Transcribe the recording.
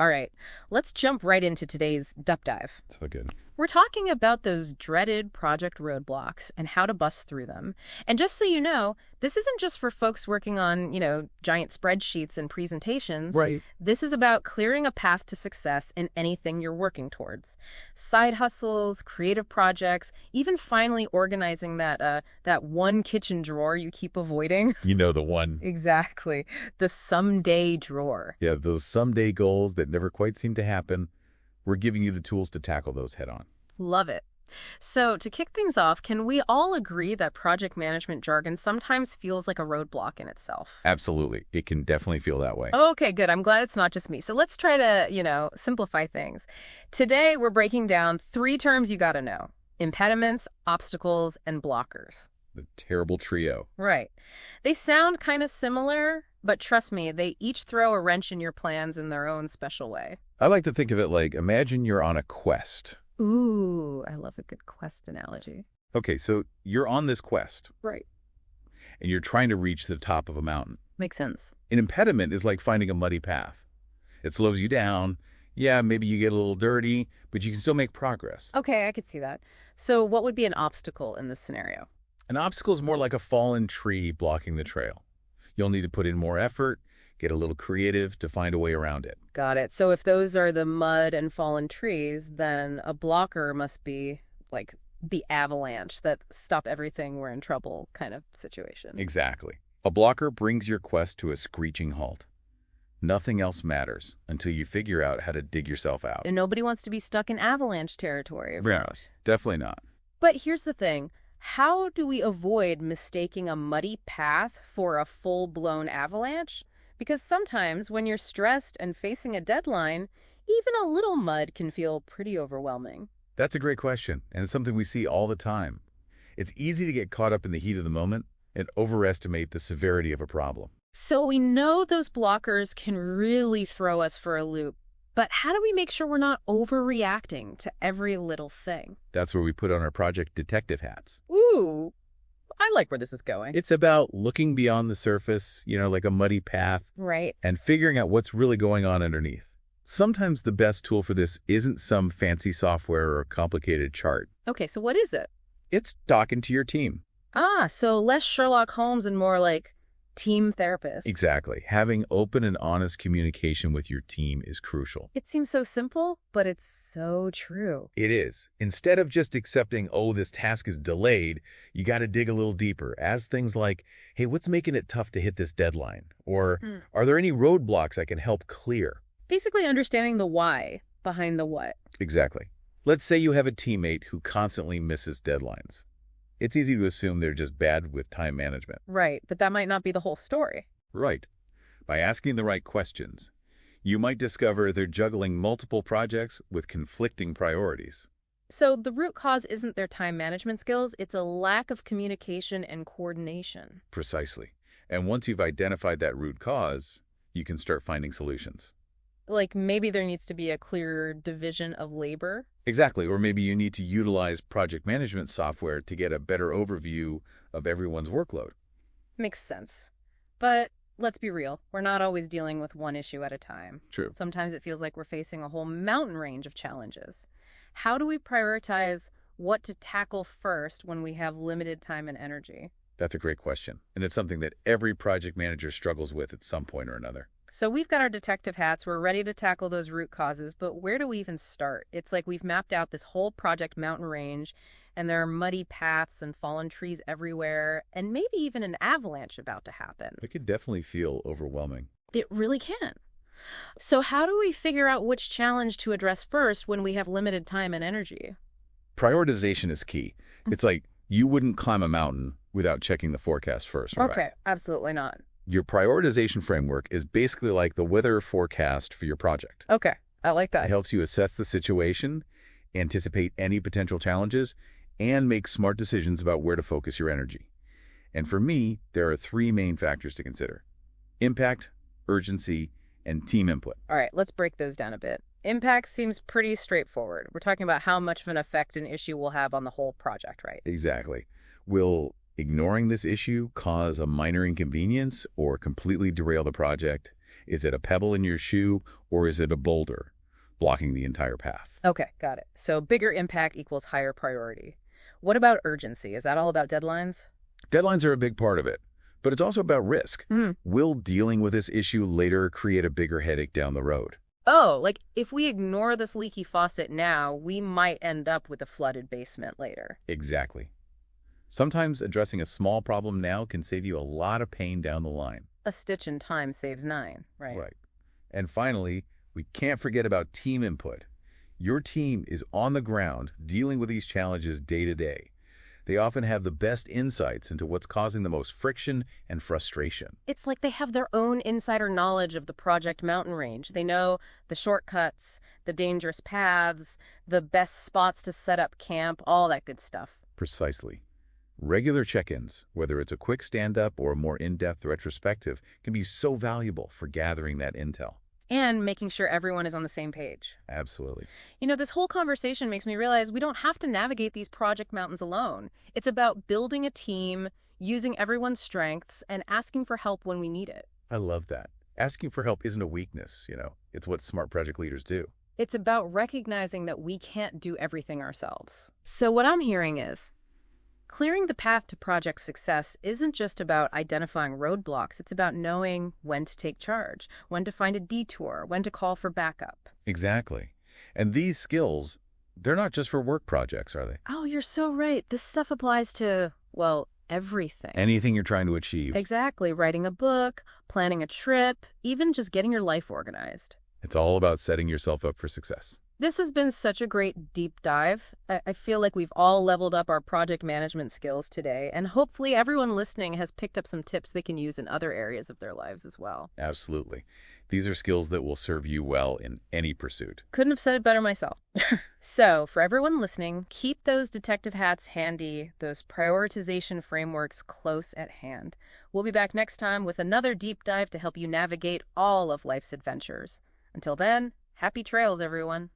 All right, let's jump right into today's Dup Dive. So good. We're talking about those dreaded project roadblocks and how to bust through them. And just so you know, this isn't just for folks working on, giant spreadsheets and presentations. Right. This is about clearing a path to success in anything you're working towards. Side hustles, creative projects, even finally organizing that one kitchen drawer you keep avoiding. You know the one. Exactly. The someday drawer. Yeah, those someday goals that never quite seem to happen. We're giving you the tools to tackle those head on. Love it. So to kick things off, can we all agree that project management jargon sometimes feels like a roadblock in itself? Absolutely. It can definitely feel that way. Okay, good. I'm glad it's not just me. So let's try to, simplify things. Today, we're breaking down 3 terms you got to know: impediments, obstacles, and blockers. The terrible trio. Right. They sound kind of similar, but trust me, they each throw a wrench in your plans in their own special way. I like to think of it like, imagine you're on a quest. Ooh, I love a good quest analogy. Okay, so you're on this quest, Right. and you're trying to reach the top of a mountain. Makes sense. An impediment is like finding a muddy path. It slows you down. Yeah, maybe you get a little dirty, but you can still make progress. Okay, I could see that. So what would be an obstacle in this scenario? An obstacle is more like a fallen tree blocking the trail. You'll need to put in more effort, get a little creative to find a way around it. Got it. So if those are the mud and fallen trees, then a blocker must be like the avalanche that stop everything, we're in trouble kind of situation. Exactly. A blocker brings your quest to a screeching halt. Nothing else matters until you figure out how to dig yourself out. And nobody wants to be stuck in avalanche territory. Yeah, definitely not. But here's the thing. How do we avoid mistaking a muddy path for a full-blown avalanche? Because sometimes when you're stressed and facing a deadline, even a little mud can feel pretty overwhelming. That's a great question, and it's something we see all the time. It's easy to get caught up in the heat of the moment and overestimate the severity of a problem. So we know those blockers can really throw us for a loop, but how do we make sure we're not overreacting to every little thing? That's where we put on our project detective hats. Ooh, I like where this is going. It's about looking beyond the surface, like a muddy path, Right. and figuring out what's really going on underneath. Sometimes the best tool for this isn't some fancy software or complicated chart. Okay, so what is it? It's talking to your team. So less Sherlock Holmes and more like team therapist. Exactly. Having open and honest communication with your team is crucial. It seems so simple, but it's so true. It is. Instead of just accepting, oh, this task is delayed, you got to dig a little deeper. Ask things like, hey, what's making it tough to hit this deadline? Or are there any roadblocks I can help clear? Basically understanding the why behind the what. Exactly. Let's say you have a teammate who constantly misses deadlines. It's easy to assume they're just bad with time management. Right, but that might not be the whole story. Right. By asking the right questions, you might discover they're juggling multiple projects with conflicting priorities. So the root cause isn't their time management skills, it's a lack of communication and coordination. Precisely. And once you've identified that root cause, you can start finding solutions. Like maybe there needs to be a clearer division of labor. Exactly. Or maybe you need to utilize project management software to get a better overview of everyone's workload. Makes sense. But let's be real, we're not always dealing with one issue at a time. True. Sometimes it feels like we're facing a whole mountain range of challenges. How do we prioritize what to tackle first when we have limited time and energy? That's a great question. And it's something that every project manager struggles with at some point or another. So we've got our detective hats, we're ready to tackle those root causes, but where do we even start? It's like we've mapped out this whole project mountain range, and there are muddy paths and fallen trees everywhere, and maybe even an avalanche about to happen. It could definitely feel overwhelming. It really can. So how do we figure out which challenge to address first when we have limited time and energy? Prioritization is key. It's like you wouldn't climb a mountain without checking the forecast first, right? Okay, absolutely not. Your prioritization framework is basically like the weather forecast for your project. Okay, I like It that. helps you assess the situation, anticipate any potential challenges, and make smart decisions about where to focus your energy. And for me, there are 3 main factors to consider: impact, urgency, and team input. All right, let's break those down a bit. Impact seems pretty straightforward. We're talking about how much of an effect an issue will have on the whole project, right? Exactly. Will ignoring this issue cause a minor inconvenience or completely derail the project? Is it a pebble in your shoe, or is it a boulder blocking the entire path? Okay, got it. So bigger impact equals higher priority. What about urgency? Is that all about deadlines? Deadlines are a big part of it, but it's also about risk. Hmm. Will dealing with this issue later create a bigger headache down the road? Oh, like if we ignore this leaky faucet now, we might end up with a flooded basement later. Exactly. Sometimes addressing a small problem now can save you a lot of pain down the line. A stitch in time saves nine, right? Right. And finally, we can't forget about team input. Your team is on the ground dealing with these challenges day to day. They often have the best insights into what's causing the most friction and frustration. It's like they have their own insider knowledge of the project mountain range. They know the shortcuts, the dangerous paths, the best spots to set up camp, all that good stuff. Precisely. Regular check-ins, whether it's a quick stand-up or a more in-depth retrospective, can be so valuable for gathering that intel. And making sure everyone is on the same page. Absolutely. This whole conversation makes me realize we don't have to navigate these project mountains alone. It's about building a team, using everyone's strengths, and asking for help when we need it. I love that. Asking for help isn't a weakness, It's what smart project leaders do. It's about recognizing that we can't do everything ourselves. So what I'm hearing is, clearing the path to project success isn't just about identifying roadblocks. It's about knowing when to take charge, when to find a detour, when to call for backup. Exactly. And these skills, they're not just for work projects, are they? Oh, you're so right. This stuff applies to, well, everything. Anything you're trying to achieve. Exactly. Writing a book, planning a trip, even just getting your life organized. It's all about setting yourself up for success. This has been such a great deep dive. I feel like we've all leveled up our project management skills today, and hopefully everyone listening has picked up some tips they can use in other areas of their lives as well. Absolutely. These are skills that will serve you well in any pursuit. Couldn't have said it better myself. So, for everyone listening, keep those detective hats handy, those prioritization frameworks close at hand. We'll be back next time with another deep dive to help you navigate all of life's adventures. Until then, happy trails, everyone.